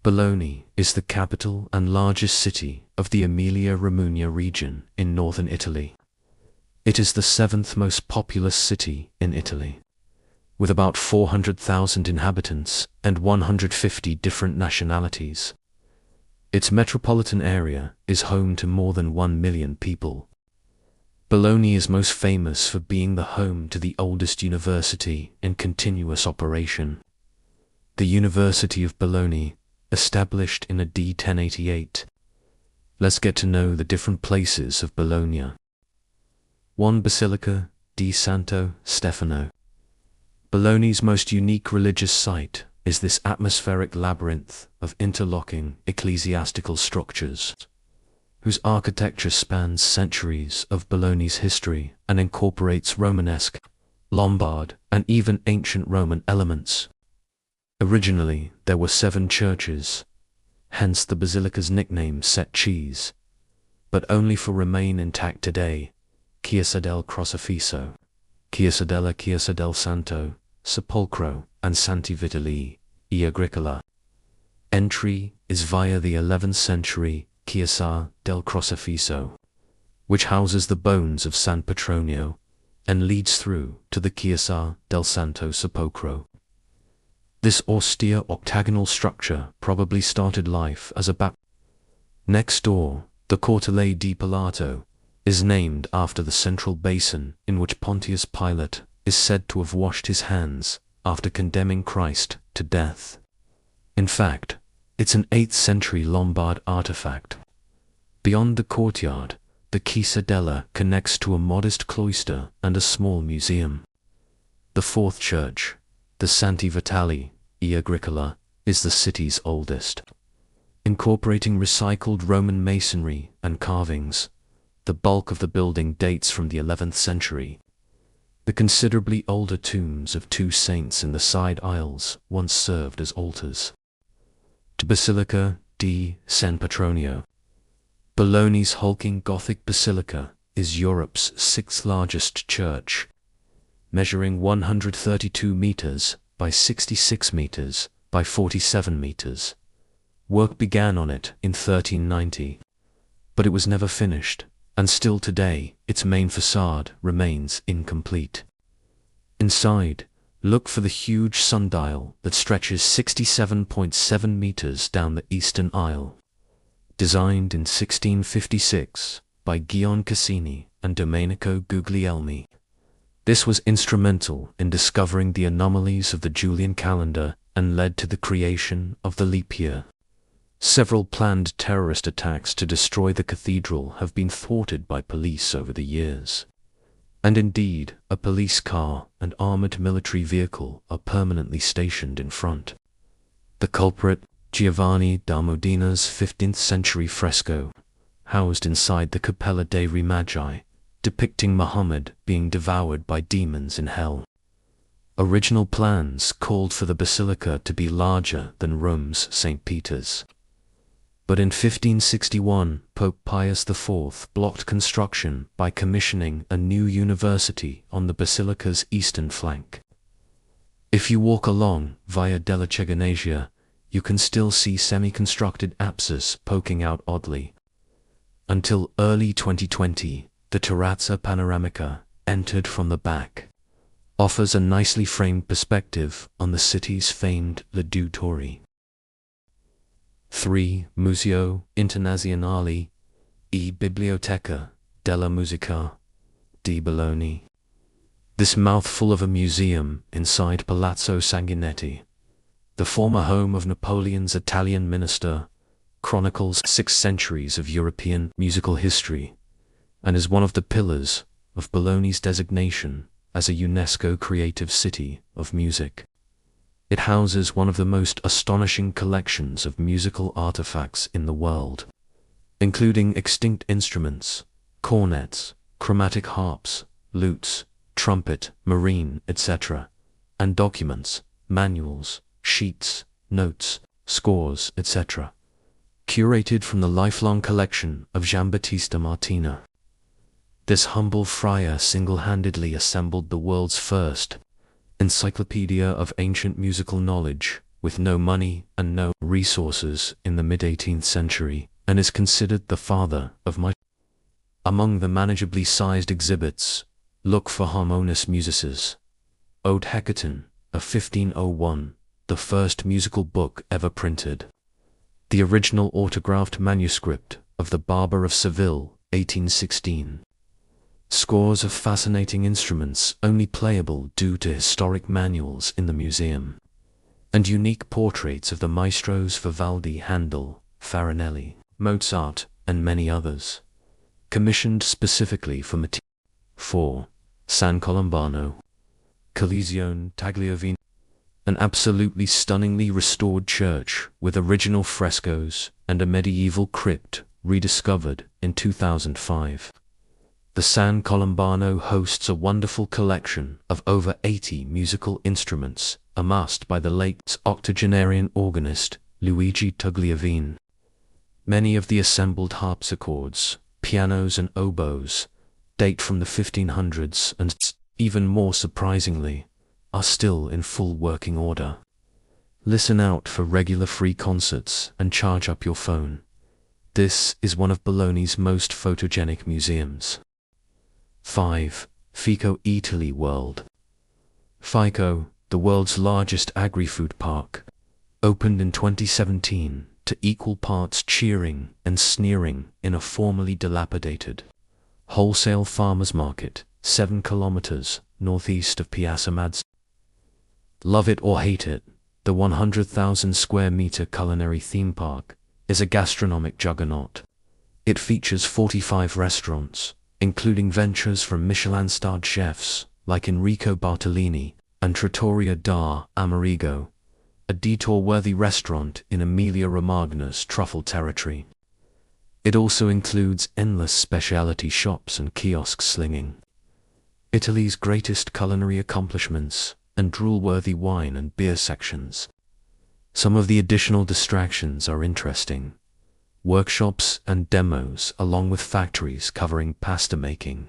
Bologna is the capital and largest city of the Emilia-Romagna region in northern Italy. It is the seventh most populous city in Italy, with about 400,000 inhabitants and 150 different nationalities. Its metropolitan area is home to more than 1 million people. Bologna is most famous for being the home to the oldest university in continuous operation. The University of Bologna, established in AD 1088. Let's get to know the different places of Bologna. 1. Basilica di Santo Stefano. Bologna's most unique religious site is this atmospheric labyrinth of interlocking ecclesiastical structures, whose architecture spans centuries of Bologna's history and incorporates Romanesque, Lombard, and even ancient Roman elements. Originally, there were 7 churches, hence the basilica's nickname Set Cheese, but only 4 remain intact today: Chiesa del Crocifisso, Chiesa del Santo Sepolcro, and Santi Vitali e Agricola. Entry is via the 11th century Chiesa del Crocifisso, which houses the bones of San Petronio, and leads through to the Chiesa del Santo Sepolcro. This austere octagonal structure probably started life as a baptistry. Next door, the Cortile di Pilato is named after the central basin in which Pontius Pilate is said to have washed his hands after condemning Christ to death. In fact, it's an 8th century Lombard artifact. Beyond the courtyard, the Chiesa della connects to a modest cloister and a small museum. The 4th church, the Santi Vitali e Agricola, is the city's oldest. Incorporating recycled Roman masonry and carvings, the bulk of the building dates from the 11th century. The considerably older tombs of 2 saints in the side aisles once served as altars. To Basilica di San Petronio. Bologna's hulking Gothic basilica is Europe's 6th largest church, measuring 132 meters by 66 meters by 47 meters. Work began on it in 1390, but it was never finished, and still today its main facade remains incomplete. Inside, look for the huge sundial that stretches 67.7 meters down the eastern aisle. Designed in 1656 by Gian Cassini and Domenico Guglielmi. This was instrumental in discovering the anomalies of the Julian calendar and led to the creation of the leap year. Several planned terrorist attacks to destroy the cathedral have been thwarted by police over the years. And indeed, a police car and armored military vehicle are permanently stationed in front. The culprit, Giovanni da Modina's 15th century fresco, housed inside the Cappella dei Re Magi, depicting Muhammad being devoured by demons in hell. Original plans called for the basilica to be larger than Rome's St. Peter's. But in 1561, Pope Pius IV blocked construction by commissioning a new university on the basilica's eastern flank. If you walk along Via della Ceganasia, you can still see semi-constructed apses poking out oddly. Until early 2020, the terrazza panoramica, entered from the back, offers a nicely framed perspective on the city's famed Ledoux Torri. 3. Museo Internazionale e Biblioteca della Musica di Bologna. This mouthful of a museum inside Palazzo Sanguinetti, the former home of Napoleon's Italian minister, chronicles 6 centuries of European musical history and is one of the pillars of Bologna's designation as a UNESCO Creative City of Music. It houses one of the most astonishing collections of musical artifacts in the world, including extinct instruments, cornets, chromatic harps, lutes, trumpet, marine, etc., and documents, manuals, sheets, notes, scores, etc., curated from the lifelong collection of Giambattista Martina. This humble friar single-handedly assembled the world's first encyclopedia of ancient musical knowledge with no money and no resources in the mid-18th century, and is considered the father of my. Among the manageably sized exhibits, look for harmonious musices. Ode Hecaton, of 1501, the first musical book ever printed. The original autographed manuscript of The Barber of Seville, 1816. Scores of fascinating instruments only playable due to historic manuals in the museum. And unique portraits of the maestros Vivaldi, Handel, Farinelli, Mozart, and many others, commissioned specifically for material. 4. San Colombano, Collezione Tagliavini, an absolutely stunningly restored church with original frescoes and a medieval crypt rediscovered in 2005. The San Colombano hosts a wonderful collection of over 80 musical instruments amassed by the late octogenarian organist Luigi Tagliavini. Many of the assembled harpsichords, pianos and oboes date from the 1500s and, even more surprisingly, are still in full working order. Listen out for regular free concerts and charge up your phone. This is one of Bologna's most photogenic museums. 5. Fico, Italy World. Fico, the world's largest agri-food park, opened in 2017 to equal parts cheering and sneering in a formerly dilapidated wholesale farmers market 7 kilometers northeast of Piazza Madz. Love it or hate it, the 100,000 square meter culinary theme park is a gastronomic juggernaut. It features 45 restaurants, including ventures from Michelin-starred chefs like Enrico Bartolini and Trattoria da Amerigo, a detour-worthy restaurant in Emilia-Romagna's truffle territory. It also includes endless specialty shops and kiosks slinging Italy's greatest culinary accomplishments and drool-worthy wine and beer sections. Some of the additional distractions are interesting. Workshops and demos along with factories covering pasta making,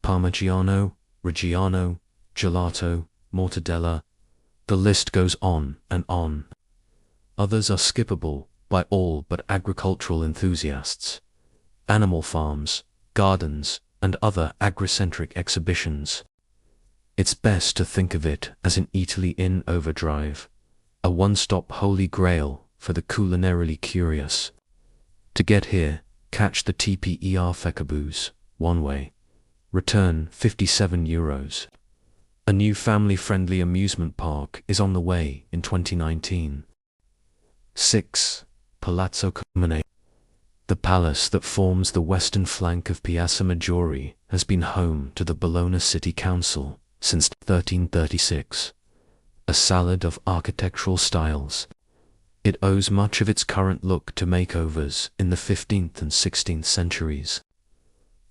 Parmigiano, Reggiano, gelato, mortadella. The list goes on and on. Others are skippable by all but agricultural enthusiasts. Animal farms, gardens, and other agricentric exhibitions. It's best to think of it as an Italy in overdrive, a one-stop holy grail for the culinarily curious. To get here, catch the TPER Fecabus, one way. Return €57. A new family-friendly amusement park is on the way in 2019. 6. Palazzo Comune. The palace that forms the western flank of Piazza Maggiore has been home to the Bologna City Council since 1336. A salad of architectural styles. It owes much of its current look to makeovers in the 15th and 16th centuries.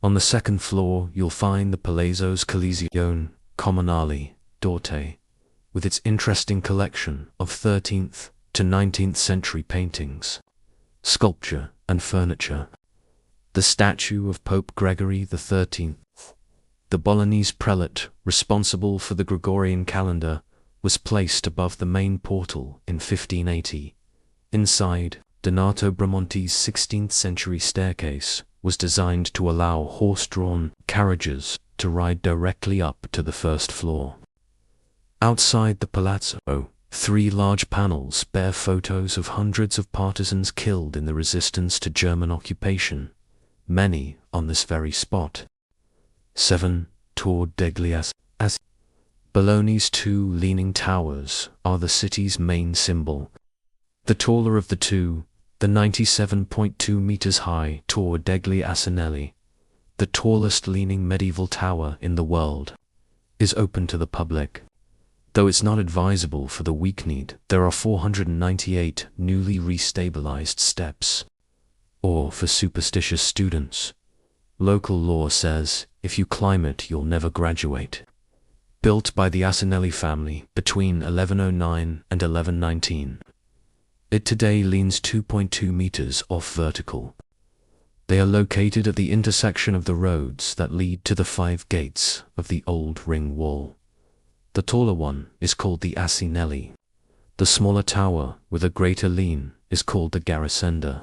On the second floor you'll find the Palazzo's Collezione Comunale d'Arte, with its interesting collection of 13th to 19th century paintings, sculpture and furniture. The statue of Pope Gregory XIII, the Bolognese prelate responsible for the Gregorian calendar, was placed above the main portal in 1580. Inside, Donato Bramonti's 16th century staircase was designed to allow horse-drawn carriages to ride directly up to the first floor. Outside the palazzo, 3 large panels bear photos of hundreds of partisans killed in the resistance to German occupation, many on this very spot. 7. Tour degli Assi. Bologna's 2 leaning towers are the city's main symbol. The taller of the two, the 97.2 meters high Tour degli Asinelli, the tallest leaning medieval tower in the world, is open to the public. Though it's not advisable for the weak-kneed, there are 498 newly restabilized steps. Or for superstitious students. Local law says, if you climb it you'll never graduate. Built by the Asinelli family between 1109 and 1119. It today leans 2.2 meters off vertical. They are located at the intersection of the roads that lead to the 5 gates of the old ring wall. The taller one is called the Asinelli. The smaller tower, with a greater lean, is called the garrisenda.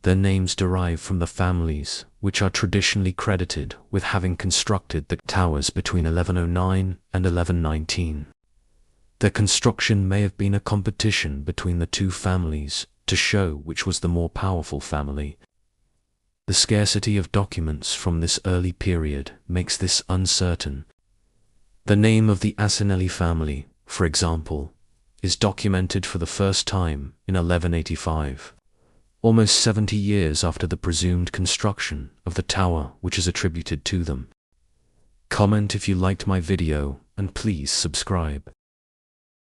Their names derive from the families, which are traditionally credited with having constructed the towers between 1109 and 1119. Their construction may have been a competition between the two families to show which was the more powerful family. The scarcity of documents from this early period makes this uncertain. The name of the Asinelli family, for example, is documented for the first time in 1185, almost 70 years after the presumed construction of the tower which is attributed to them. Comment if you liked my video, and please subscribe.